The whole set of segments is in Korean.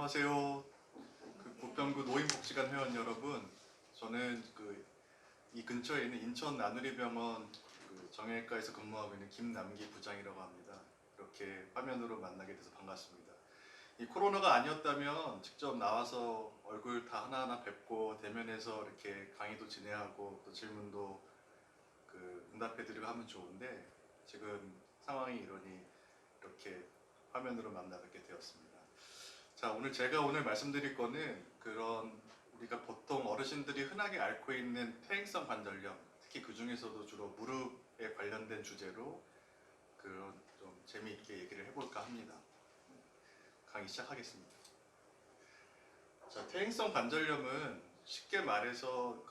안녕하세요. 부평구 노인복지관 회원 여러분, 저는 이 근처에 있는 인천 나누리병원 정형외과에서 근무하고 있는 김남기 부장이라고 합니다. 이렇게 화면으로 만나게 돼서 반갑습니다. 이 코로나가 아니었다면 직접 나와서 얼굴 다 하나하나 뵙고 대면해서 이렇게 강의도 진행하고 또 질문도 응답해드리고 하면 좋은데, 지금 상황이 이러니 이렇게 화면으로 만나 뵙게 되었습니다. 자, 제가 오늘 말씀드릴 거는 우리가 보통 어르신들이 흔하게 앓고 있는 퇴행성 관절염, 특히 그 중에서도 주로 무릎에 관련된 주제로 좀 재미있게 얘기를 해볼까 합니다. 강의 시작하겠습니다. 자, 퇴행성 관절염은 쉽게 말해서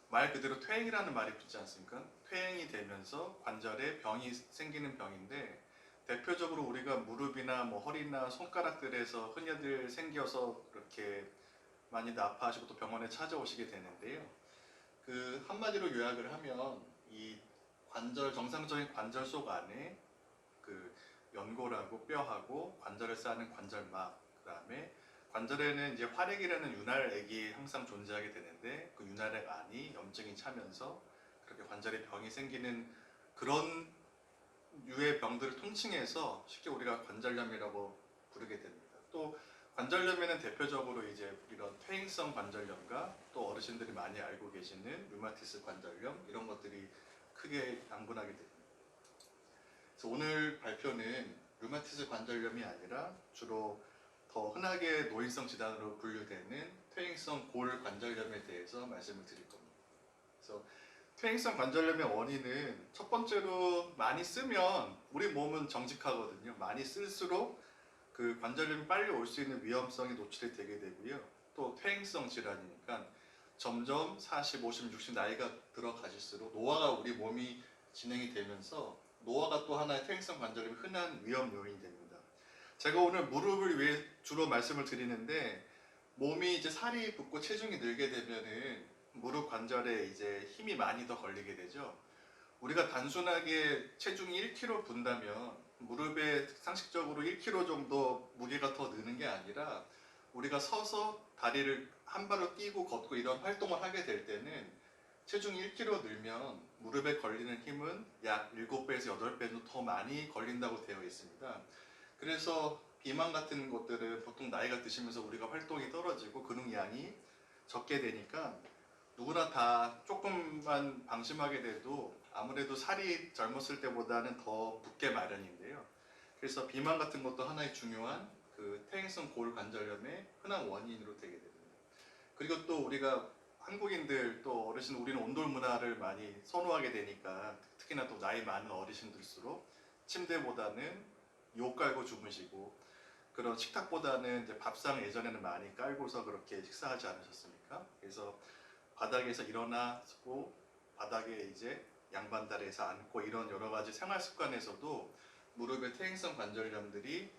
말 그대로 퇴행이라는 말이 붙지 않습니까? 퇴행이 되면서 관절에 병이 생기는 병인데, 대표적으로 우리가 무릎이나 허리나 손가락들에서 흔히들 생겨서 그렇게 많이들 아파하시고 또 병원에 찾아오시게 되는데요. 한마디로 요약을 하면 이 정상적인 관절 속 안에 연골하고 뼈하고 관절을 쌓는 관절막, 그 다음에 관절에는 이제 활액이라는 윤활액이 항상 존재하게 되는데, 그 윤활액 안이 염증이 차면서 그렇게 관절에 병이 생기는 그런 유의 병들을 통칭해서 쉽게 우리가 관절염이라고 부르게 됩니다. 또 관절염에는 대표적으로 이제 이런 퇴행성 관절염과 또 어르신들이 많이 알고 계시는 류마티스 관절염, 이런 것들이 크게 양분하게 됩니다. 그래서 오늘 발표는 류마티스 관절염이 아니라 주로 더 흔하게 노인성 질환으로 분류되는 퇴행성 골 관절염에 대해서 말씀을 드릴 겁니다. 그래서 퇴행성 관절염의 원인은 첫 번째로 많이 쓰면 우리 몸은 정직하거든요. 많이 쓸수록 관절염이 빨리 올 수 있는 위험성이 노출이 되게 되고요. 또 퇴행성 질환이니까 점점 40, 50, 60 나이가 들어가실수록 노화가 우리 몸이 진행이 되면서 노화가 또 하나의 퇴행성 관절염의 흔한 위험 요인이 됩니다. 제가 오늘 무릎을 위해 주로 말씀을 드리는데, 몸이 이제 살이 붙고 체중이 늘게 되면은 무릎 관절에 이제 힘이 많이 더 걸리게 되죠. 우리가 단순하게 체중이 1kg 분다면 무릎에 상식적으로 1kg 정도 무게가 더 느는 게 아니라, 우리가 서서 다리를 한 발로 뛰고 걷고 이런 활동을 하게 될 때는 체중이 1kg 늘면 무릎에 걸리는 힘은 약 7배에서 8배도 더 많이 걸린다고 되어 있습니다. 그래서 비만 같은 것들은 보통 나이가 드시면서 우리가 활동이 떨어지고 근육량이 적게 되니까 누구나 다 조금만 방심하게 돼도 아무래도 살이 젊었을 때보다는 더 붙게 마련인데요. 그래서 비만 같은 것도 하나의 중요한 퇴행성 골 관절염의 흔한 원인으로 되게 됩니다. 그리고 또 우리가 한국인들 또 어르신, 우리는 온돌 문화를 많이 선호하게 되니까 특히나 또 나이 많은 어르신들수록 침대보다는 욕 깔고 주무시고, 그런 식탁보다는 이제 밥상 예전에는 많이 깔고서 그렇게 식사하지 않으셨습니까? 그래서 바닥에서 일어나고 바닥에 이제 양반다리에서 앉고, 이런 여러 가지 생활 습관에서도 무릎의 퇴행성 관절염들이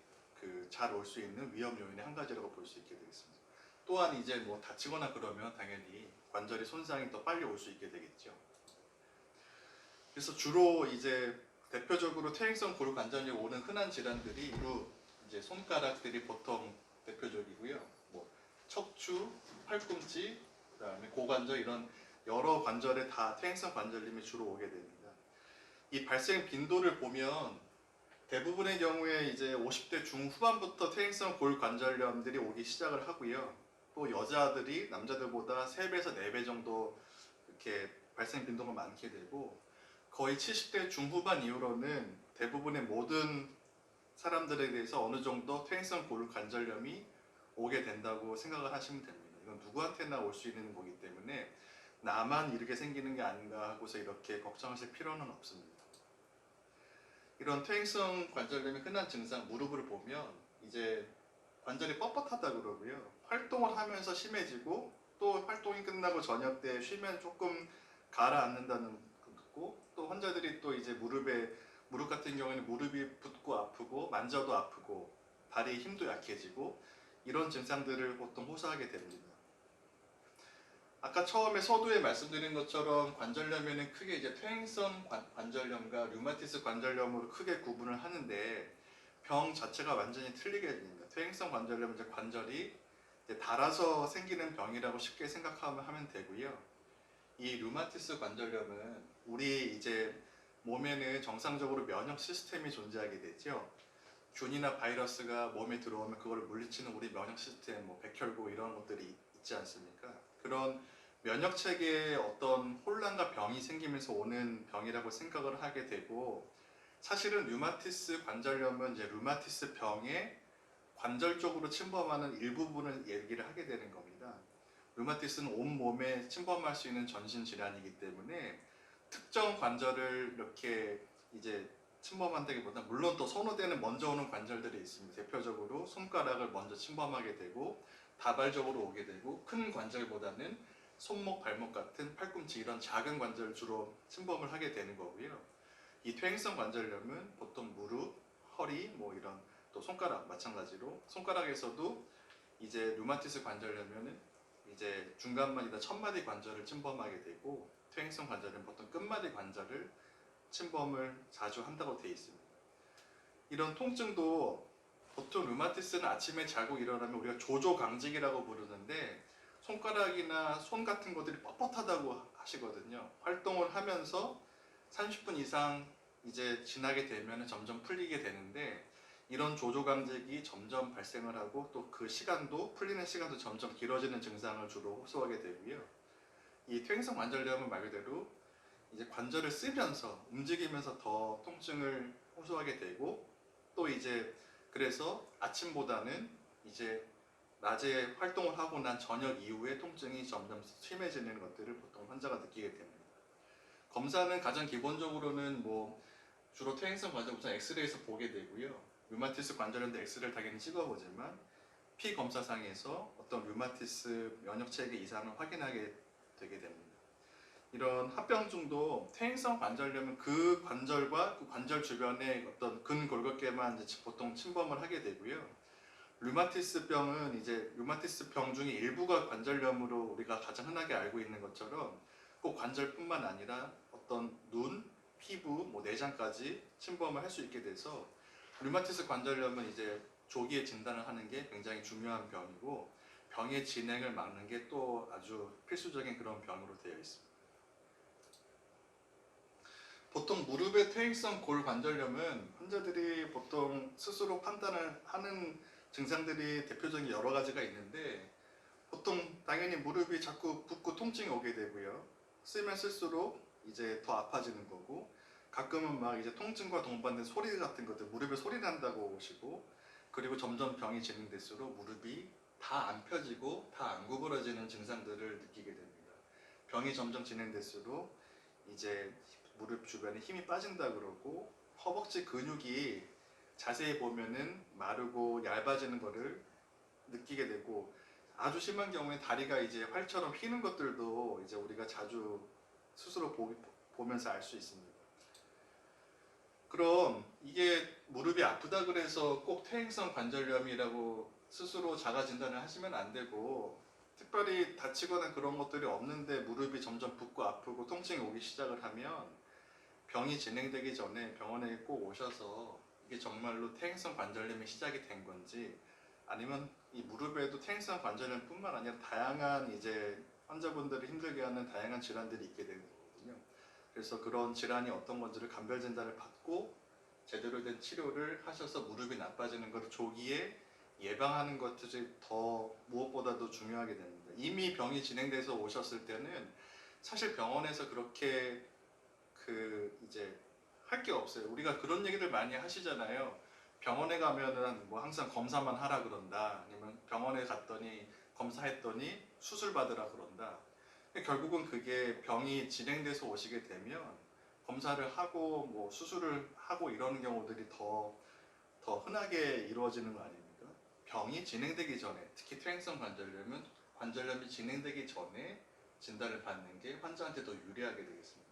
잘 올 수 있는 위험 요인의 한 가지라고 볼 수 있게 되겠습니다. 또한 이제 다치거나 그러면 당연히 관절의 손상이 더 빨리 올 수 있게 되겠죠. 그래서 주로 이제 대표적으로 퇴행성 골 관절염이 오는 흔한 질환들이 이제 손가락들이 보통 대표적이고요. 척추, 팔꿈치, 그다음에 고관절, 이런 여러 관절에 다 퇴행성 관절염이 주로 오게 됩니다. 이 발생 빈도를 보면 대부분의 경우에 이제 50대 중후반부터 퇴행성 골 관절염들이 오기 시작을 하고요. 또 여자들이 남자들보다 3배에서 4배 정도 이렇게 발생 빈도가 많게 되고, 거의 70대 중후반 이후로는 대부분의 모든 사람들에 대해서 어느 정도 퇴행성 골 관절염이 오게 된다고 생각을 하시면 됩니다. 이건 누구한테나 올 수 있는 거기 때문에 나만 이렇게 생기는 게 아닌가 하고서 이렇게 걱정하실 필요는 없습니다. 이런 퇴행성 관절염의 흔한 증상, 무릎을 보면 이제 관절이 뻣뻣하다 그러고요. 활동을 하면서 심해지고, 또 활동이 끝나고 저녁 때 쉬면 조금 가라앉는다는 거 듣고, 또 환자들이 또 이제 무릎 같은 경우에는 무릎이 붓고 아프고 만져도 아프고 다리 힘도 약해지고, 이런 증상들을 보통 호소하게 됩니다. 아까 처음에 서두에 말씀드린 것처럼 관절염에는 크게 이제 퇴행성 관절염과 류마티스 관절염으로 크게 구분을 하는데, 병 자체가 완전히 틀리게 됩니다. 퇴행성 관절염은 이제 관절이 이제 닳아서 생기는 병이라고 쉽게 생각하면 되고요. 이 류마티스 관절염은 우리 이제 몸에는 정상적으로 면역 시스템이 존재하게 되죠. 균이나 바이러스가 몸에 들어오면 그걸 물리치는 우리 면역 시스템, 뭐 백혈구 이런 것들이 있지 않습니까? 그런 면역 체계에 어떤 혼란과 병이 생기면서 오는 병이라고 생각을 하게 되고, 사실은 류마티스 관절염은 이제 류마티스 병의 관절 쪽으로 침범하는 일부분을 얘기를 하게 되는 겁니다. 류마티스는 온 몸에 침범할 수 있는 전신 질환이기 때문에 특정 관절을 이렇게 이제 침범한다기보다, 물론 또 선호되는 먼저 오는 관절들이 있습니다. 대표적으로 손가락을 먼저 침범하게 되고 다발적으로 오게 되고, 큰 관절보다는 손목, 발목 같은 팔꿈치 이런 작은 관절 주로 침범을 하게 되는 거고요. 이 퇴행성 관절염은 보통 무릎, 허리, 뭐 이런, 또 손가락 마찬가지로 손가락에서도 이제 류마티스 관절염은 이제 중간마디나 첫마디 관절을 침범하게 되고, 퇴행성 관절은 보통 끝마디 관절을 침범을 자주 한다고 되어 있습니다. 이런 통증도 보통 류마티스는 아침에 자고 일어나면 우리가 조조강직이라고 부르는데, 손가락이나 손 같은 것들이 뻣뻣하다고 하시거든요. 활동을 하면서 30분 이상 이제 지나게 되면 점점 풀리게 되는데, 이런 조조강직이 점점 발생을 하고 또 그 시간도, 풀리는 시간도 점점 길어지는 증상을 주로 호소하게 되고요. 이 퇴행성 관절염은 말 그대로 이제 관절을 쓰면서 움직이면서 더 통증을 호소하게 되고, 또 이제 그래서 아침보다는 이제 낮에 활동을 하고 난 저녁 이후에 통증이 점점 심해지는 것들을 보통 환자가 느끼게 됩니다. 검사는 가장 기본적으로는 뭐 주로 퇴행성 관절부터 엑스레이에서 보게 되고요. 류마티스 관절염도 엑스레이를 당연히 찍어보지만 피 검사상에서 어떤 류마티스 면역체계 이상을 확인하게 되게 됩니다. 이런 합병증도 퇴행성 관절염은 그 관절과 그 관절 주변의 어떤 근골격계만 이제 보통 침범을 하게 되고요. 류마티스 병은 이제 류마티스 병 중에 일부가 관절염으로 우리가 가장 흔하게 알고 있는 것처럼 꼭 관절뿐만 아니라 어떤 눈, 피부, 뭐 내장까지 침범을 할 수 있게 돼서, 류마티스 관절염은 이제 조기에 진단을 하는 게 굉장히 중요한 병이고, 병의 진행을 막는 게 또 아주 필수적인 그런 병으로 되어 있습니다. 보통 무릎의 퇴행성 골관절염은 환자들이 보통 스스로 판단을 하는 증상들이 대표적인 여러 가지가 있는데, 보통 당연히 무릎이 자꾸 붓고 통증이 오게 되고요. 쓰면 쓸수록 이제 더 아파지는 거고, 가끔은 막 이제 통증과 동반된 소리 같은 것들, 무릎에 소리 난다고 오시고, 그리고 점점 병이 진행될수록 무릎이 다 안 펴지고 다 안 구부러지는 증상들을 느끼게 됩니다. 병이 점점 진행될수록 이제 무릎 주변에 힘이 빠진다 그러고, 허벅지 근육이 자세히 보면은 마르고 얇아지는 것을 느끼게 되고, 아주 심한 경우에 다리가 이제 활처럼 휘는 것들도 이제 우리가 자주 스스로 보면서 알 수 있습니다. 그럼 이게 무릎이 아프다 그래서 꼭 퇴행성 관절염이라고 스스로 자가 진단을 하시면 안 되고, 특별히 다치거나 그런 것들이 없는데 무릎이 점점 붓고 아프고 통증이 오기 시작을 하면 병이 진행되기 전에 병원에 꼭 오셔서 이게 정말로 퇴행성 관절염이 시작이 된 건지, 아니면 이 무릎에도 퇴행성 관절염뿐만 아니라 다양한 이제 환자분들을 힘들게 하는 다양한 질환들이 있게 되는 거거든요. 그래서 그런 질환이 어떤 건지를 감별 진단을 받고 제대로 된 치료를 하셔서 무릎이 나빠지는 것을 조기에 예방하는 것들이 더 무엇보다도 중요하게 됩니다. 이미 병이 진행돼서 오셨을 때는 사실 병원에서 그렇게 이제 할 게 없어요. 우리가 그런 얘기를 많이 하시잖아요. 병원에 가면은 뭐 항상 검사만 하라 그런다, 아니면 병원에 갔더니 검사했더니 수술 받으라 그런다. 결국은 그게 병이 진행돼서 오시게 되면 검사를 하고 뭐 수술을 하고 이러는 경우들이 더 흔하게 이루어지는 거 아닙니까? 병이 진행되기 전에, 특히 퇴행성 관절염은 관절염이 진행되기 전에 진단을 받는 게 환자한테 더 유리하게 되겠습니다.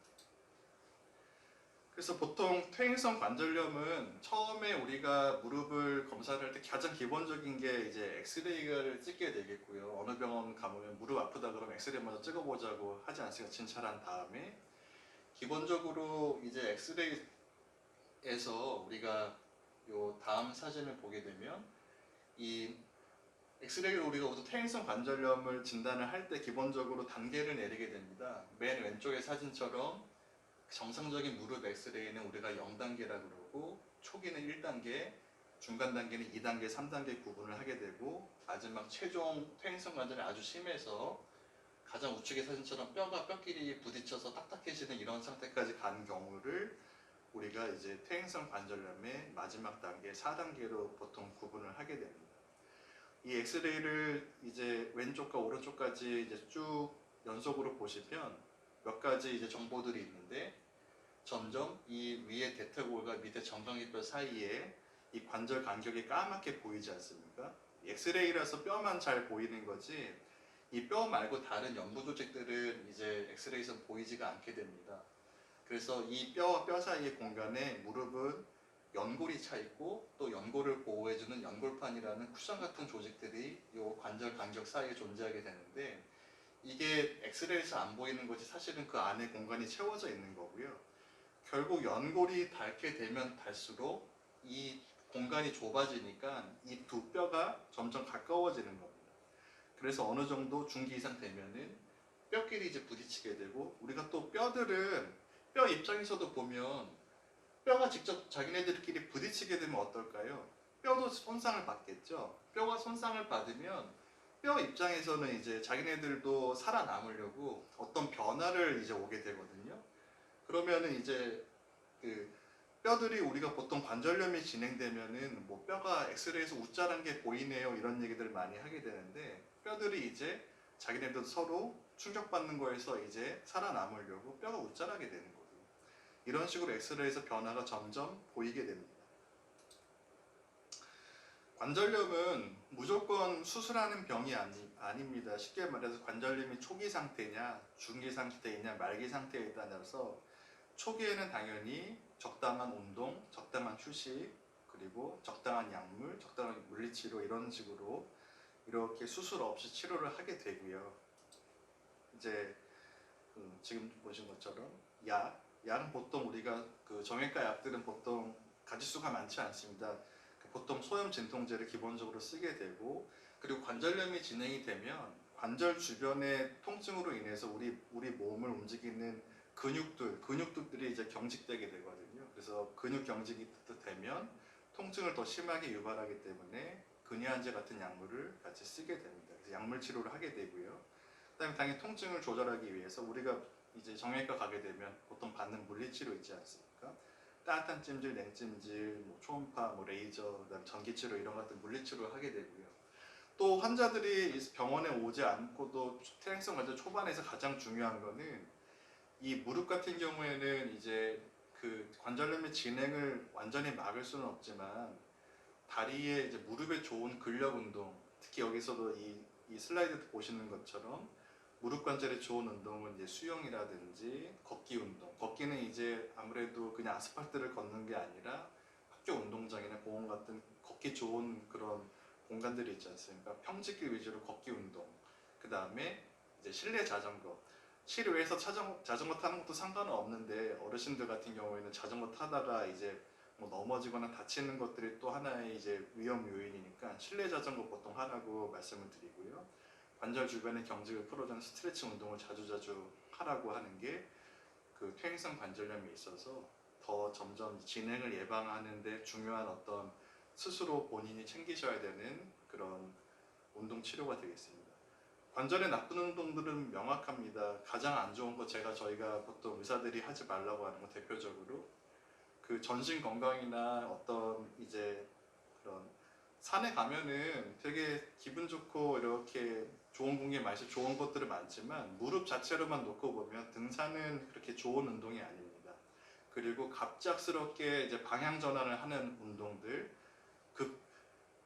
그래서 보통 퇴행성 관절염은 처음에 우리가 무릎을 검사를 할 때 가장 기본적인 게 이제 엑스레이를 찍게 되겠고요. 어느 병원 가보면 무릎 아프다 그러면 엑스레이 먼저 찍어보자고 하지 않습니까? 진찰한 다음에 기본적으로 이제 엑스레이에서 우리가 요 다음 사진을 보게 되면 이 엑스레이로 우리가 우선 퇴행성 관절염을 진단을 할 때 기본적으로 단계를 내리게 됩니다. 맨 왼쪽의 사진처럼 정상적인 무릎 엑스레이는 우리가 0단계라고 그러고 초기는 1단계, 중간 단계는 2단계, 3단계 구분을 하게 되고 마지막 최종 퇴행성 관절이 아주 심해서 가장 우측의 사진처럼 뼈가 뼈끼리 부딪혀서 딱딱해지는 이런 상태까지 간 경우를 우리가 이제 퇴행성 관절염의 마지막 단계 4단계로 보통 구분을 하게 됩니다. 이 엑스레이를 이제 왼쪽과 오른쪽까지 이제 쭉 연속으로 보시면 몇 가지 이제 정보들이 있는데 점점 이 위에 대퇴골과 밑에 정강이뼈 사이에 이 관절 간격이 까맣게 보이지 않습니까? 엑스레이라서 뼈만 잘 보이는 거지 이 뼈 말고 다른 연부 조직들은 이제 엑스레이에서 보이지가 않게 됩니다. 그래서 이 뼈와 뼈 사이의 공간에 무릎은 연골이 차 있고 또 연골을 보호해주는 연골판이라는 쿠션 같은 조직들이 이 관절 간격 사이에 존재하게 되는데 이게 엑스레이에서 안 보이는 것이 사실은 그 안에 공간이 채워져 있는 거고요. 결국 연골이 닳게 되면 닳수록 이 공간이 좁아지니까 이 두 뼈가 점점 가까워지는 겁니다. 그래서 어느 정도 중기 이상 되면은 뼈끼리 이제 부딪히게 되고 우리가 또 뼈들은 뼈 입장에서도 보면 뼈가 직접 자기네들끼리 부딪히게 되면 어떨까요? 뼈도 손상을 받겠죠. 뼈가 손상을 받으면 뼈 입장에서는 이제 자기네들도 살아남으려고 어떤 변화를 이제 오게 되거든요. 그러면은 이제 그 뼈들이 우리가 보통 관절염이 진행되면은 뭐 뼈가 엑스레이에서 우짜란 게 보이네요 이런 얘기들을 많이 하게 되는데 뼈들이 이제 자기네들 서로 충격받는 거에서 이제 살아남으려고 뼈가 우짜라게 되는 거예요. 이런 식으로 엑스레이에서 변화가 점점 보이게 됩니다. 관절염은 무조건 수술하는 병이 아닙니다. 쉽게 말해서 관절염이 초기 상태냐, 중기 상태이냐, 말기 상태에 따라서 초기에는 당연히 적당한 운동, 적당한 휴식, 그리고 적당한 약물, 적당한 물리치료 이런 식으로 이렇게 수술 없이 치료를 하게 되고요. 이제 지금 보신 것처럼 약은 보통 우리가 그 정형외과 약들은 보통 가지수가 많지 않습니다. 보통 소염 진통제를 기본적으로 쓰게 되고 그리고 관절염이 진행이 되면 관절 주변의 통증으로 인해서 우리 몸을 움직이는 근육들이 이제 경직되게 되거든요. 그래서 근육 경직이 되면 통증을 더 심하게 유발하기 때문에 근이한제 같은 약물을 같이 쓰게 됩니다. 그래서 약물 치료를 하게 되고요. 그다음에 당연히 통증을 조절하기 위해서 우리가 이제 정형외과 가게 되면 보통 받는 물리치료 있지 않습니까? 따뜻한 찜질, 냉찜질, 뭐 초음파, 뭐 레이저, 그다음 전기치료 이런 같은 물리치료를 하게 되고요. 또 환자들이 병원에 오지 않고도 퇴행성 관절 초반에서 가장 중요한 거는 이 무릎 같은 경우에는 이제 그 관절염의 진행을 완전히 막을 수는 없지만 다리에 이제 무릎에 좋은 근력 운동, 특히 여기서도 이 슬라이드 보시는 것처럼 무릎 관절에 좋은 운동은 이제 수영이라든지 걷기 운동. 걷기는 이제 아무래도 그냥 아스팔트를 걷는 게 아니라 학교 운동장이나 공원 같은 걷기 좋은 그런 공간들이 있지 않습니까? 평지길 위주로 걷기 운동. 그 다음에 이제 실내 자전거. 실외에서 자전거 타는 것도 상관은 없는데 어르신들 같은 경우에는 자전거 타다가 이제 뭐 넘어지거나 다치는 것들이 또 하나의 이제 위험 요인이니까 실내 자전거 보통 하라고 말씀을 드리고요. 관절 주변의 경직을 풀어주는 스트레칭 운동을 자주자주 하라고 하는 게 그 퇴행성 관절염에 있어서 더 점점 진행을 예방하는 데 중요한 어떤 스스로 본인이 챙기셔야 되는 그런 운동 치료가 되겠습니다. 관절에 나쁜 운동들은 명확합니다. 가장 안 좋은 거 저희가 보통 의사들이 하지 말라고 하는 거 대표적으로 그 전신 건강이나 어떤 이제 그런 산에 가면은 되게 기분 좋고 이렇게 좋은 공기 마시 좋은 것들은 많지만 무릎 자체로만 놓고 보면 등산은 그렇게 좋은 운동이 아닙니다. 그리고 갑작스럽게 이제 방향 전환을 하는 운동들,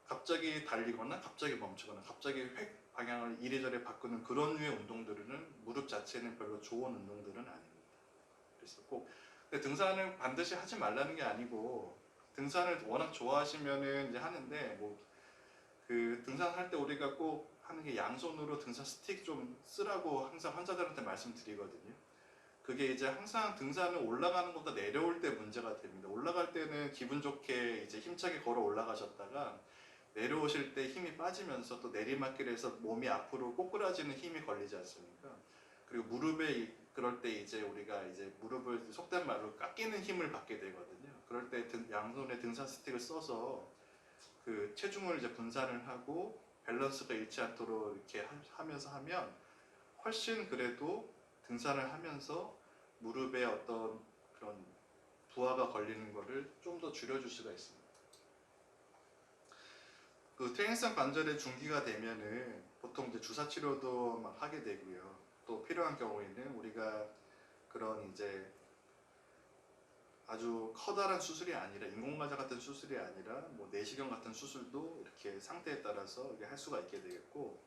갑자기 달리거나 갑자기 멈추거나 갑자기 획 방향을 이리저리 바꾸는 그런 류의 운동들은 무릎 자체는 별로 좋은 운동들은 아닙니다. 그래서 꼭 근데 등산을 반드시 하지 말라는 게 아니고 등산을 워낙 좋아하시면은 이제 하는데 뭐 그 등산할 때 우리가 꼭 하는 게 양손으로 등산 스틱 좀 쓰라고 항상 환자들한테 말씀드리거든요. 그게 이제 항상 등산을 올라가는 것보다 내려올 때 문제가 됩니다. 올라갈 때는 기분 좋게 이제 힘차게 걸어 올라가셨다가 내려오실 때 힘이 빠지면서 또 내리막길에서 몸이 앞으로 꼬꾸라지는 힘이 걸리지 않습니까? 그리고 그럴 때 이제 우리가 이제 무릎을 속된 말로 깎이는 힘을 받게 되거든요. 그럴 때 양손에 등산 스틱을 써서 그 체중을 이제 분산을 하고 밸런스가 잃지 않도록 이렇게 하면서 하면 훨씬 그래도 등산을 하면서 무릎에 어떤 그런 부하가 걸리는 거를 좀 더 줄여줄 수가 있습니다. 그 퇴행성 관절의 중기가 되면은 보통 이제 주사 치료도 막 하게 되고요. 또 필요한 경우에는 우리가 그런 이제 아주 커다란 수술이 아니라 인공관절 같은 수술이 아니라 뭐 내시경 같은 수술도 이렇게 상태에 따라서 이렇게 할 수가 있게 되겠고,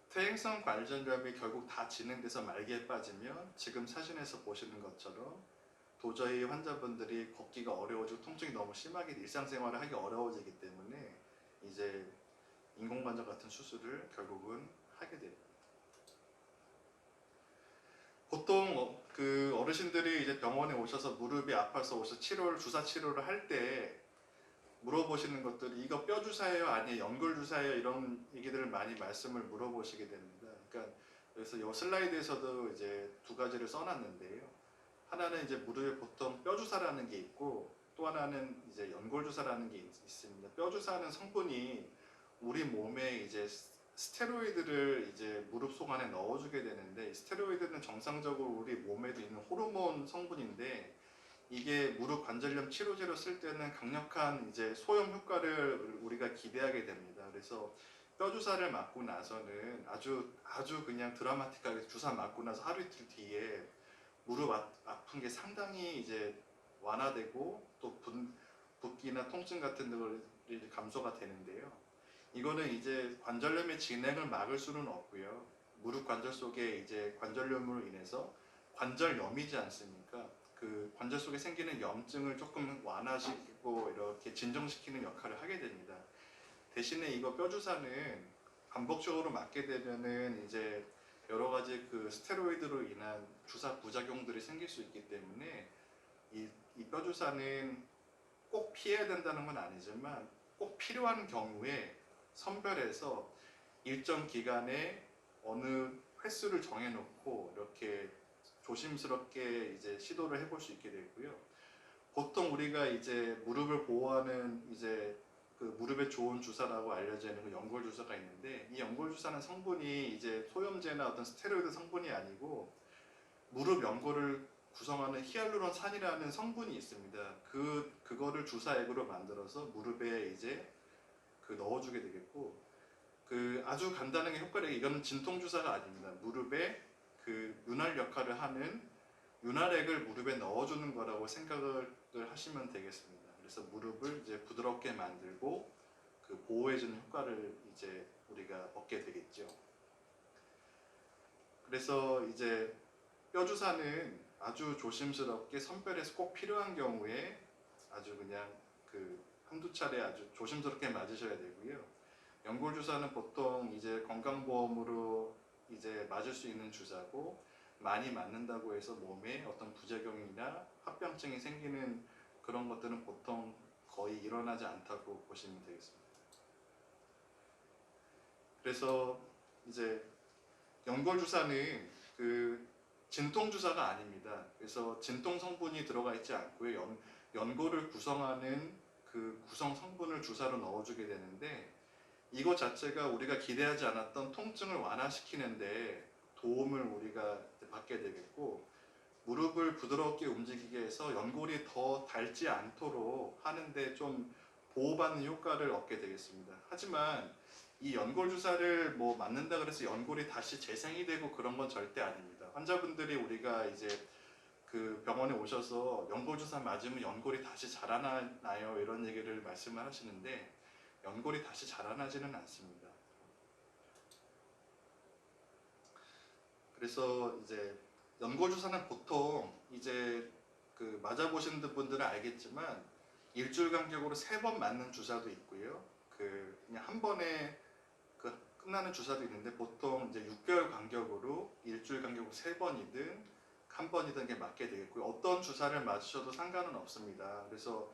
퇴행성 관절염이 결국 다 진행돼서 말기에 빠지면 지금 사진에서 보시는 것처럼 도저히 환자분들이 걷기가 어려워지고 통증이 너무 심하게 일상생활을 하기 어려워지기 때문에 이제 인공관절 같은 수술을 결국은 하게 됩니다. 보통 그 어르신들이 이제 병원에 오셔서 무릎이 아파서 오셔서 주사 치료를 할 때 물어보시는 것들이 이거 뼈 주사예요? 아니면 연골 주사예요? 이런 얘기들을 많이 말씀을 물어보시게 됩니다. 그러니까 그래서 이 슬라이드에서도 이제 두 가지를 써놨는데요. 하나는 이제 무릎에 보통 뼈 주사라는 게 있고 또 하나는 이제 연골 주사라는 게 있습니다. 뼈 주사는 성분이 우리 몸에 이제 스테로이드를 이제 무릎 속 안에 넣어주게 되는데, 스테로이드는 정상적으로 우리 몸에도 있는 호르몬 성분인데 이게 무릎 관절염 치료제로 쓸 때는 강력한 이제 소염 효과를 우리가 기대하게 됩니다. 그래서 뼈 주사를 맞고 나서는 아주 그냥 드라마틱하게 주사 맞고 나서 하루 이틀 뒤에 무릎 아픈 게 상당히 이제 완화되고 또 붓기나 통증 같은 것들이 감소가 되는데요. 이거는 이제 관절염의 진행을 막을 수는 없고요. 무릎 관절 속에 이제 관절염으로 인해서 관절염이지 않습니까? 그 관절 속에 생기는 염증을 조금 완화시키고 이렇게 진정시키는 역할을 하게 됩니다. 대신에 이거 뼈 주사는 반복적으로 맞게 되면은 이제 여러 가지 그 스테로이드로 인한 주사 부작용들이 생길 수 있기 때문에 이 뼈 주사는 꼭 피해야 된다는 건 아니지만 꼭 필요한 경우에 선별해서 일정 기간에 어느 횟수를 정해놓고 이렇게 조심스럽게 이제 시도를 해볼 수 있게 되고요. 보통 우리가 이제 무릎을 보호하는 이제 그 무릎에 좋은 주사라고 알려져 있는 그 연골 주사가 있는데, 이 연골 주사는 성분이 이제 소염제나 어떤 스테로이드 성분이 아니고 무릎 연골을 구성하는 히알루론산이라는 성분이 있습니다. 그거를 주사액으로 만들어서 무릎에 이제 그 넣어주게 되겠고, 그 아주 간단하게 효과력이, 이거는 진통 주사가 아닙니다. 무릎에 그 윤활 역할을 하는 윤활액을 무릎에 넣어주는 거라고 생각을 하시면 되겠습니다. 그래서 무릎을 이제 부드럽게 만들고 그 보호해주는 효과를 이제 우리가 얻게 되겠죠. 그래서 이제 뼈 주사는 아주 조심스럽게 선별해서 꼭 필요한 경우에 아주 그냥 그 한두 차례 아주 조심스럽게 맞으셔야 되고요. 연골 주사는 보통 이제 건강보험으로 이제 맞을 수 있는 주사고, 많이 맞는다고 해서 몸에 어떤 부작용이나 합병증이 생기는 그런 것들은 보통 거의 일어나지 않다고 보시면 되겠습니다. 그래서 이제 연골 주사는 그 진통 주사가 아닙니다. 그래서 진통 성분이 들어가 있지 않고요. 연골을 구성하는 그 구성 성분을 주사로 넣어주게 되는데, 이것 자체가 우리가 기대하지 않았던 통증을 완화시키는데 도움을 우리가 받게 되겠고, 무릎을 부드럽게 움직이게 해서 연골이 더 닳지 않도록 하는데 좀 보호받는 효과를 얻게 되겠습니다. 하지만 이 연골 주사를 뭐 맞는다 그래서 연골이 다시 재생이 되고 그런 건 절대 아닙니다. 환자분들이 우리가 이제 그 병원에 오셔서 연골 주사 맞으면 연골이 다시 자라나요? 이런 얘기를 말씀을 하시는데, 연골이 다시 자라나지는 않습니다. 그래서 이제 연골 주사는 보통 이제 그 맞아보신 분들은 알겠지만 일주일 간격으로 3번 맞는 주사도 있고요. 그 그냥 한 번에 그 끝나는 주사도 있는데, 보통 이제 6개월 간격으로 일주일 간격으로 3번이든 한 번이든 게 맞게 되겠고요. 어떤 주사를 맞으셔도 상관은 없습니다. 그래서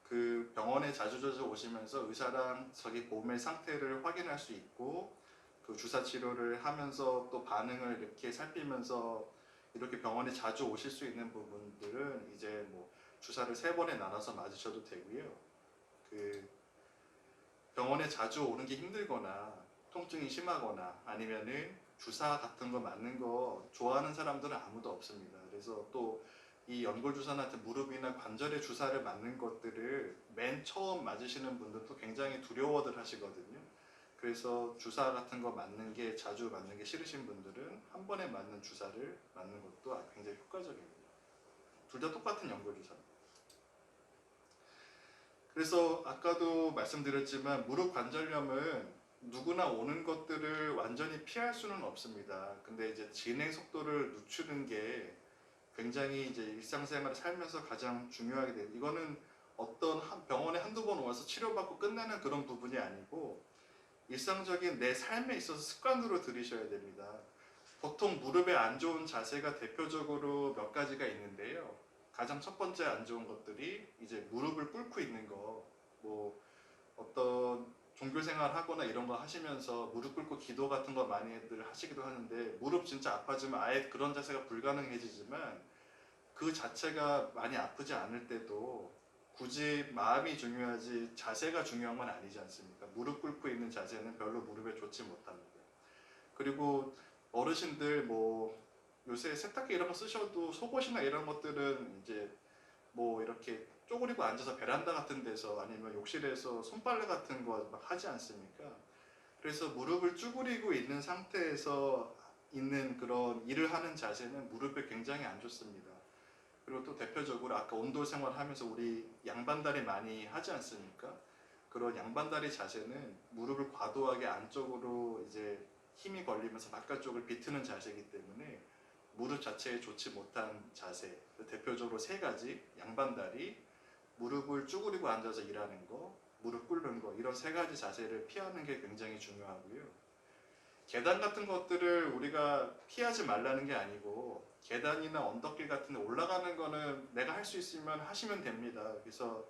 그 병원에 자주 오시면서 의사랑 자기 몸의 상태를 확인할 수 있고 그 주사 치료를 하면서 또 반응을 이렇게 살피면서 이렇게 병원에 자주 오실 수 있는 부분들은 이제 뭐 주사를 3번에 나눠서 맞으셔도 되고요. 그 병원에 자주 오는 게 힘들거나 통증이 심하거나 아니면은 주사 같은 거 맞는 거 좋아하는 사람들은 아무도 없습니다. 그래서 또 이 연골주사나 같은 무릎이나 관절에 주사를 맞는 것들을 맨 처음 맞으시는 분들도 굉장히 두려워들 하시거든요. 그래서 주사 같은 거 맞는 게 자주 맞는 게 싫으신 분들은 한 번에 맞는 주사를 맞는 것도 굉장히 효과적입니다. 둘 다 똑같은 연골주사입니다. 그래서 아까도 말씀드렸지만 무릎 관절염은 누구나 오는 것들을 완전히 피할 수는 없습니다. 근데 이제 진행 속도를 늦추는 게 굉장히 이제 일상생활을 살면서 가장 중요하게 돼요. 이거는 어떤 병원에 한두 번 와서 치료받고 끝내는 그런 부분이 아니고 일상적인 내 삶에 있어서 습관으로 들이셔야 됩니다. 보통 무릎에 안 좋은 자세가 대표적으로 몇 가지가 있는데요. 가장 첫 번째 안 좋은 것들이 이제 무릎을 꿇고 있는 거, 뭐 어떤 종교 생활 하거나 이런 거 하시면서 무릎 꿇고 기도 같은 거 많이들 하시기도 하는데 무릎 진짜 아파지면 아예 그런 자세가 불가능해지지만 그 자체가 많이 아프지 않을 때도 굳이 마음이 중요하지 자세가 중요한 건 아니지 않습니까? 무릎 꿇고 있는 자세는 별로 무릎에 좋지 못합니다. 그리고 어르신들 뭐 요새 세탁기 이런 거 쓰셔도 속옷이나 이런 것들은 이제 뭐 이렇게 쪼그리고 앉아서 베란다 같은 데서 아니면 욕실에서 손빨래 같은 거 막 하지 않습니까? 그래서 무릎을 쭈그리고 있는 상태에서 있는 그런 일을 하는 자세는 무릎에 굉장히 안 좋습니다. 그리고 또 대표적으로 아까 온돌 생활하면서 우리 양반다리 많이 하지 않습니까? 그런 양반다리 자세는 무릎을 과도하게 안쪽으로 이제 힘이 걸리면서 바깥쪽을 비트는 자세이기 때문에 무릎 자체에 좋지 못한 자세, 대표적으로 3가지, 양반다리, 무릎을 쭈그리고 앉아서 일하는 거, 무릎 꿇는 거, 이런 3가지 자세를 피하는 게 굉장히 중요하고요. 계단 같은 것들을 우리가 피하지 말라는 게 아니고 계단이나 언덕길 같은 데 올라가는 거는 내가 할 수 있으면 하시면 됩니다. 그래서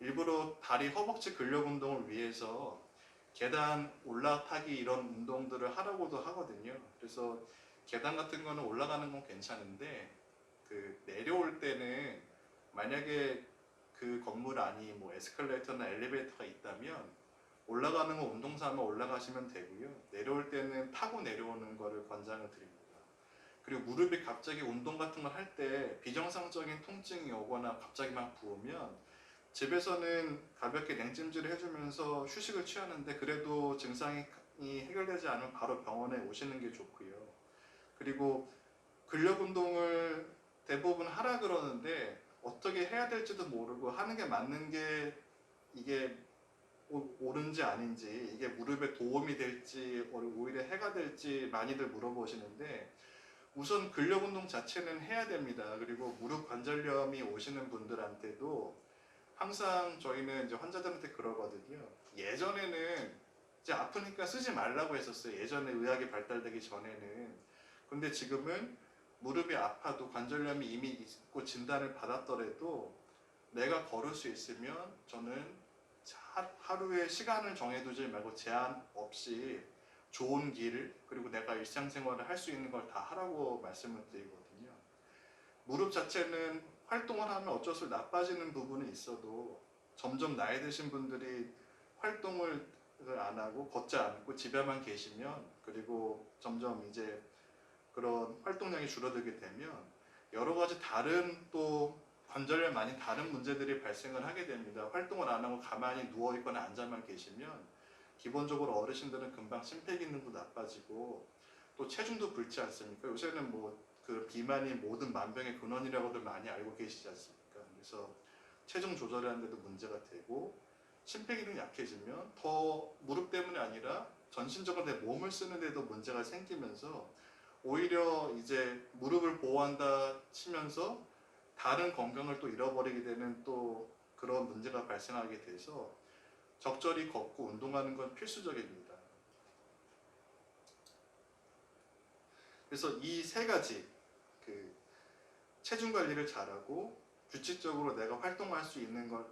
일부러 다리 허벅지 근력 운동을 위해서 계단 올라타기 이런 운동들을 하라고도 하거든요. 그래서 계단 같은 거는 올라가는 건 괜찮은데 그 내려올 때는 만약에 그 건물 안이 뭐 에스컬레이터나 엘리베이터가 있다면 올라가는 거 운동 삼아 올라가시면 되고요. 내려올 때는 타고 내려오는 거를 권장을 드립니다. 그리고 무릎이 갑자기 운동 같은 걸 할 때 비정상적인 통증이 오거나 갑자기 막 부으면 집에서는 가볍게 냉찜질을 해주면서 휴식을 취하는데 그래도 증상이 해결되지 않으면 바로 병원에 오시는 게 좋고요. 그리고 근력 운동을 대부분 하라 그러는데 어떻게 해야 될지도 모르고 하는 게 맞는 게 이게 옳은지 아닌지, 이게 무릎에 도움이 될지 오히려 해가 될지 많이들 물어보시는데 우선 근력 운동 자체는 해야 됩니다. 그리고 무릎 관절염이 오시는 분들한테도 항상 저희는 이제 환자들한테 그러거든요. 예전에는 이제 아프니까 쓰지 말라고 했었어요. 예전에 의학이 발달되기 전에는. 근데 지금은 무릎이 아파도 관절염이 이미 있고 진단을 받았더라도 내가 걸을 수 있으면 저는 하루에 시간을 정해두지 말고 제한 없이 좋은 길 그리고 내가 일상생활을 할 수 있는 걸 다 하라고 말씀을 드리거든요. 무릎 자체는 활동을 하면 어쩔 수 없이 나빠지는 부분이 있어도 점점 나이 드신 분들이 활동을 안 하고 걷지 않고 집에만 계시면 그리고 점점 이제 그런 활동량이 줄어들게 되면 여러 가지 다른 또 관절염 아닌 다른 문제들이 발생을 하게 됩니다. 활동을 안 하고 가만히 누워 있거나 앉아만 계시면 기본적으로 어르신들은 금방 심폐기능도 나빠지고 또 체중도 붓지 않습니까? 요새는 뭐 그 비만이 모든 만병의 근원이라고들 많이 알고 계시지 않습니까? 그래서 체중 조절하는 데도 문제가 되고 심폐기능이 약해지면 더 무릎 때문이 아니라 전신적으로 내 몸을 쓰는 데도 문제가 생기면서 오히려 이제 무릎을 보호한다 치면서 다른 건강을 또 잃어버리게 되는 또 그런 문제가 발생하게 돼서 적절히 걷고 운동하는 건 필수적입니다. 그래서 이 3가지 그 체중 관리를 잘하고 규칙적으로 내가 활동할 수 있는 거를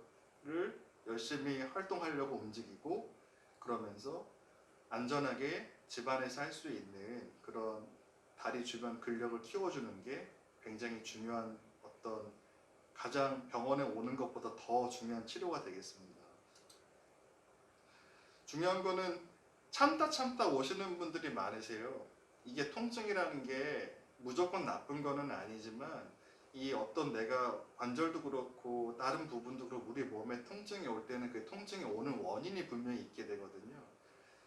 근력을 열심히 활동하려고 움직이고 그러면서 안전하게 집안에서 할 수 있는 그런 다리 주변 근력을 키워주는 게 굉장히 중요한 어떤 가장 병원에 오는 것보다 더 중요한 치료가 되겠습니다. 중요한 거는 참다 오시는 분들이 많으세요. 이게 통증이라는 게 무조건 나쁜 거는 아니지만 이 어떤 내가 관절도 그렇고 다른 부분도 그렇고 우리 몸에 통증이 올 때는 그 통증이 오는 원인이 분명히 있게 되거든요.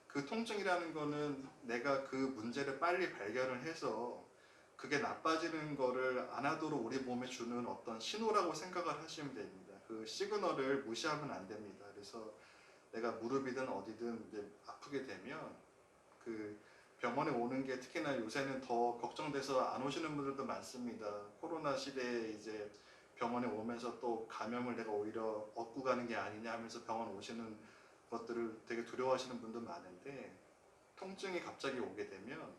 그 통증이라는 거는 내가 그 문제를 빨리 발견을 해서 그게 나빠지는 거를 안 하도록 우리 몸에 주는 어떤 신호라고 생각을 하시면 됩니다. 그 시그널을 무시하면 안 됩니다. 그래서 내가 무릎이든 어디든 이제 아프게 되면 그 병원에 오는 게 특히나 요새는 더 걱정돼서 안 오시는 분들도 많습니다. 코로나 시대에 이제 병원에 오면서 또 감염을 내가 오히려 얻고 가는 게 아니냐 하면서 병원 오시는 것들을 되게 두려워하시는 분도 많은데 통증이 갑자기 오게 되면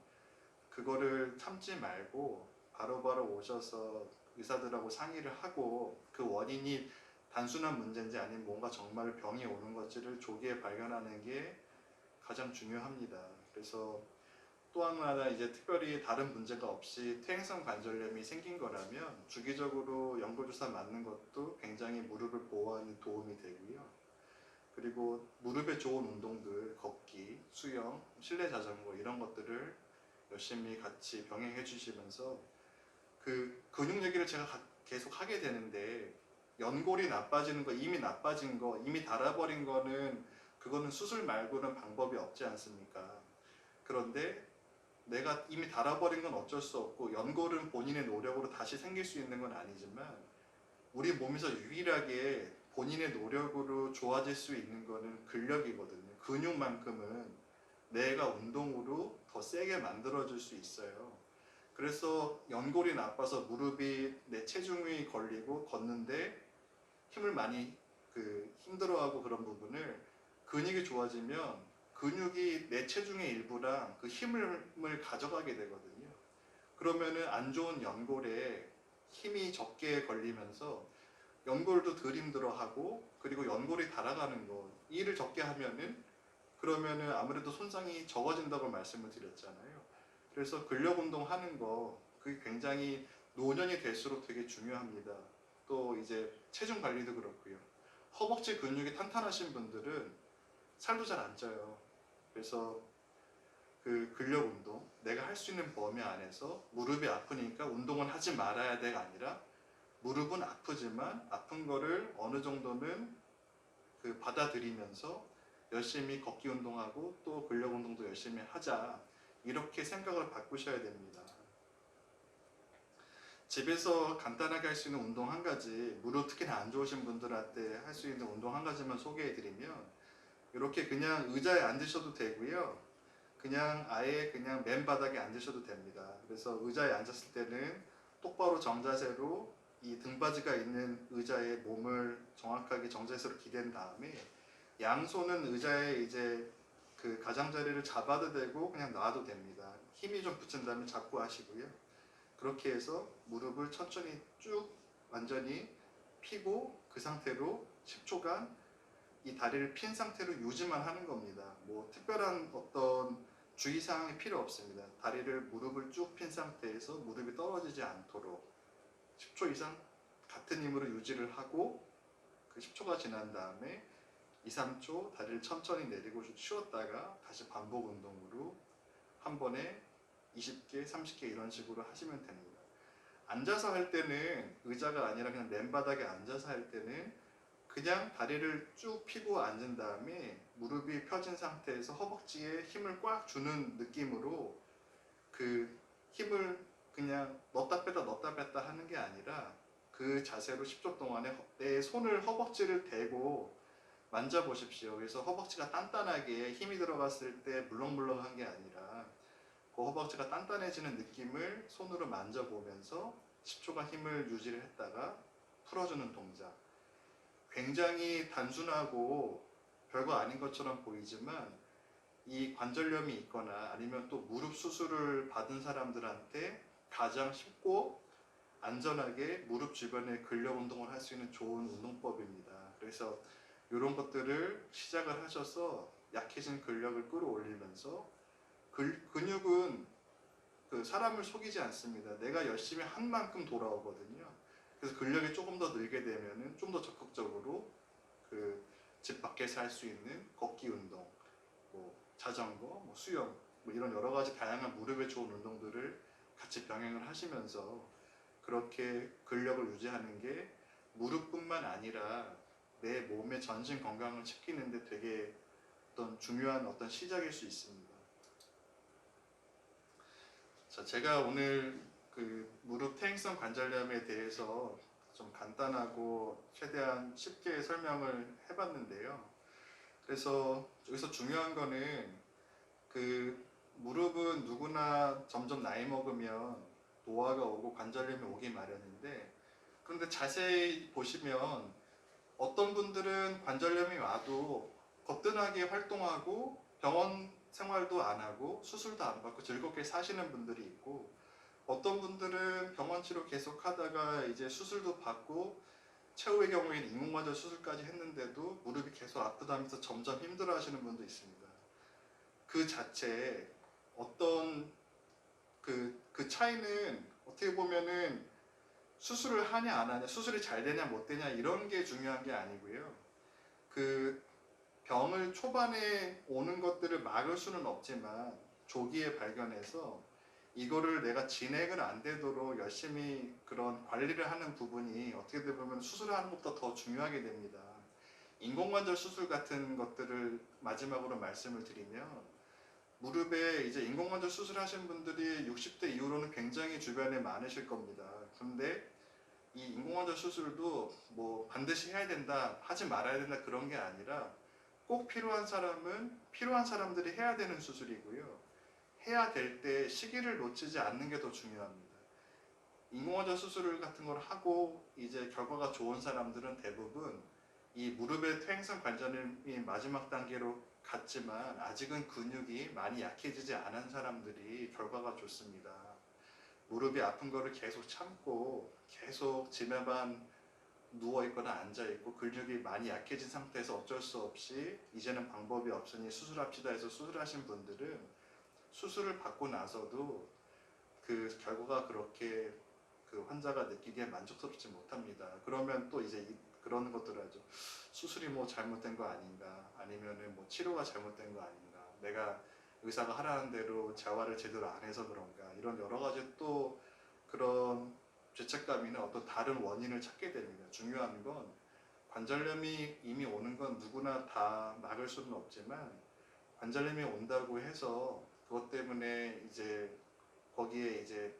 그거를 참지 말고 바로바로 오셔서 의사들하고 상의를 하고 그 원인이 단순한 문제인지 아니면 뭔가 정말 병이 오는 것을 조기에 발견하는 게 가장 중요합니다. 그래서 또 하나 이제 특별히 다른 문제가 없이 퇴행성 관절염이 생긴 거라면 주기적으로 연고주사 맞는 것도 굉장히 무릎을 보호하는 도움이 되고요. 그리고 무릎에 좋은 운동들, 걷기, 수영, 실내 자전거 이런 것들을 열심히 같이 병행해 주시면서 그 근육 얘기를 제가 계속 하게 되는데 연골이 나빠지는 거, 이미 나빠진 거, 이미 닳아버린 거는 그거는 수술 말고는 방법이 없지 않습니까? 그런데 내가 이미 닳아버린 건 어쩔 수 없고 연골은 본인의 노력으로 다시 생길 수 있는 건 아니지만 우리 몸에서 유일하게 본인의 노력으로 좋아질 수 있는 거는 근력이거든요. 근육만큼은 내가 운동으로 더 세게 만들어줄 수 있어요. 그래서 연골이 나빠서 무릎이 내 체중이 걸리고 걷는데 힘을 많이 힘들어하고 그런 부분을 근육이 좋아지면 근육이 내 체중의 일부랑 그 힘을 가져가게 되거든요. 그러면은 안 좋은 연골에 힘이 적게 걸리면서 연골도 덜 힘들어하고 그리고 연골이 닳아가는 거 일을 적게 하면은 그러면은 아무래도 손상이 적어진다고 말씀을 드렸잖아요. 그래서 근력 운동 하는 거 그게 굉장히 노년이 될수록 되게 중요합니다. 또 이제 체중 관리도 그렇고요. 허벅지 근육이 탄탄하신 분들은 살도 잘 안 쪄요. 그래서 그 근력 운동 내가 할 수 있는 범위 안에서 무릎이 아프니까 운동은 하지 말아야 돼가 아니라 무릎은 아프지만 아픈 거를 어느 정도는 받아들이면서 열심히 걷기 운동하고 또 근력 운동도 열심히 하자 이렇게 생각을 바꾸셔야 됩니다. 집에서 간단하게 할 수 있는 운동 한 가지, 무릎 특히나 안 좋으신 분들한테 할 수 있는 운동 한 가지만 소개해 드리면 이렇게 그냥 의자에 앉으셔도 되고요. 그냥 아예 그냥 맨바닥에 앉으셔도 됩니다. 그래서 의자에 앉았을 때는 똑바로 정자세로 이 등받이가 있는 의자에 몸을 정확하게 정자세로 기댄 다음에 양손은 의자에 이제 그 가장자리를 잡아도 되고 그냥 놔도 됩니다. 힘이 좀 붙인다면 잡고 하시고요. 그렇게 해서 무릎을 천천히 쭉 완전히 펴고 그 상태로 10초간 이 다리를 핀 상태로 유지만 하는 겁니다. 뭐 특별한 어떤 주의사항이 필요 없습니다. 다리를 무릎을 쭉 핀 상태에서 무릎이 떨어지지 않도록 10초 이상 같은 힘으로 유지를 하고 그 10초가 지난 다음에 2, 3초 다리를 천천히 내리고 쉬었다가 다시 반복 운동으로 한 번에 20개, 30개 이런 식으로 하시면 됩니다. 앉아서 할 때는 의자가 아니라 그냥 맨바닥에 앉아서 할 때는 그냥 다리를 쭉 펴고 앉은 다음에 무릎이 펴진 상태에서 허벅지에 힘을 꽉 주는 느낌으로 그 힘을 그냥 넣었다 뺐다 하는 게 아니라 그 자세로 10초 동안에 내 손을 허벅지를 대고 만져보십시오. 그래서 허벅지가 단단하게 힘이 들어갔을 때 물렁물렁한 게 아니라 그 허벅지가 단단해지는 느낌을 손으로 만져보면서 10초간 힘을 유지를 했다가 풀어주는 동작. 굉장히 단순하고 별거 아닌 것처럼 보이지만 이 관절염이 있거나 아니면 또 무릎 수술을 받은 사람들한테 가장 쉽고 안전하게 무릎 주변에 근력 운동을 할 수 있는 좋은 운동법입니다. 그래서 이런 것들을 시작을 하셔서 약해진 근력을 끌어올리면서 근육은 그 사람을 속이지 않습니다. 내가 열심히 한 만큼 돌아오거든요. 그래서 근력이 조금 더 늘게 되면은 좀 더 적극적으로 그 집 밖에서 할 수 있는 걷기 운동, 뭐 자전거, 뭐 수영, 뭐 이런 여러 가지 다양한 무릎에 좋은 운동들을 같이 병행을 하시면서 그렇게 근력을 유지하는 게 무릎뿐만 아니라 내 몸의 전신 건강을 지키는데 되게 어떤 중요한 어떤 시작일 수 있습니다. 자, 제가 오늘 그 무릎 퇴행성 관절염에 대해서 좀 간단하고 최대한 쉽게 설명을 해봤는데요. 그래서 여기서 중요한 거는 그 무릎은 누구나 점점 나이 먹으면 노화가 오고 관절염이 오기 마련인데, 그런데 자세히 보시면 어떤 분들은 관절염이 와도 거뜬하게 활동하고 병원 생활도 안 하고 수술도 안 받고 즐겁게 사시는 분들이 있고, 어떤 분들은 병원 치료 계속 하다가 이제 수술도 받고 최후의 경우에는 인공관절 수술까지 했는데도 무릎이 계속 아프다면서 점점 힘들어 하시는 분도 있습니다. 그 자체에 어떤 그 차이는 어떻게 보면은 수술을 하냐 안 하냐, 수술이 잘 되냐 못 되냐 이런 게 중요한 게 아니고요. 그 병을 초반에 오는 것들을 막을 수는 없지만 조기에 발견해서 이거를 내가 진행을 안 되도록 열심히 그런 관리를 하는 부분이 어떻게 보면 수술하는 것보다 더 중요하게 됩니다. 인공관절 수술 같은 것들을 마지막으로 말씀을 드리면, 무릎에 이제 인공관절 수술하신 분들이 60대 이후로는 굉장히 주변에 많으실 겁니다. 그런데 이 인공관절 수술도 뭐 반드시 해야 된다, 하지 말아야 된다 그런 게 아니라 꼭 필요한 사람은 필요한 사람들이 해야 되는 수술이고요. 해야 될 때 시기를 놓치지 않는 게 더 중요합니다. 인공관절 수술 같은 걸 하고 이제 결과가 좋은 사람들은 대부분 이 무릎의 퇴행성 관절염이 마지막 단계로 갔지만 아직은 근육이 많이 약해지지 않은 사람들이 결과가 좋습니다. 무릎이 아픈 거를 계속 참고 계속 집에만 누워있거나 앉아있고 근육이 많이 약해진 상태에서 어쩔 수 없이 이제는 방법이 없으니 수술합시다 해서 수술하신 분들은 수술을 받고 나서도 그 결과가 그렇게 그 환자가 느끼기에 만족스럽지 못합니다. 그러면 또 이제 그런 것들을 하죠. 수술이 뭐 잘못된 거 아닌가, 아니면은 뭐 치료가 잘못된 거 아닌가, 내가 의사가 하라는 대로 재활을 제대로 안 해서 그런가, 이런 여러 가지 또 그런 죄책감이나 어떤 다른 원인을 찾게 됩니다. 중요한 건 관절염이 이미 오는 건 누구나 다 막을 수는 없지만, 관절염이 온다고 해서 그것 때문에 이제 거기에 이제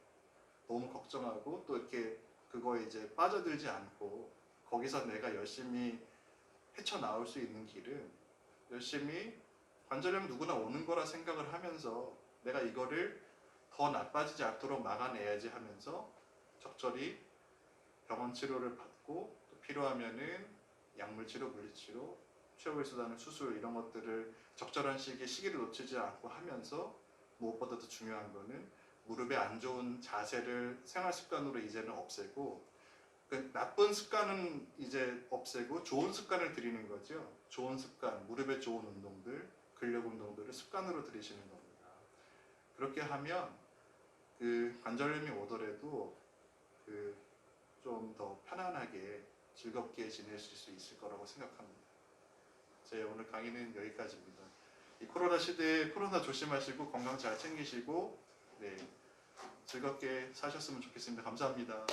너무 걱정하고 또 이렇게 그거에 이제 빠져들지 않고 거기서 내가 열심히 헤쳐나올 수 있는 길은 열심히 관절염 누구나 오는 거라 생각을 하면서 내가 이거를 더 나빠지지 않도록 막아내야지 하면서 적절히 병원 치료를 받고 또 필요하면은 약물 치료, 물리치료, 최후의 수단은 수술 이런 것들을 적절한 시기에 시기를 놓치지 않고 하면서, 무엇보다 더 중요한 거는 무릎에 안 좋은 자세를 생활 습관으로 이제는 없애고, 그 나쁜 습관은 이제 없애고 좋은 습관을 들이는 거죠. 좋은 습관, 무릎에 좋은 운동들, 근력 운동들을 습관으로 들이시는 겁니다. 그렇게 하면 그 관절염이 오더라도 그 좀 더 편안하게 즐겁게 지내실 수 있을 거라고 생각합니다. 제 오늘 강의는 여기까지입니다. 이 코로나 시대에 코로나 조심하시고 건강 잘 챙기시고 네, 즐겁게 사셨으면 좋겠습니다. 감사합니다.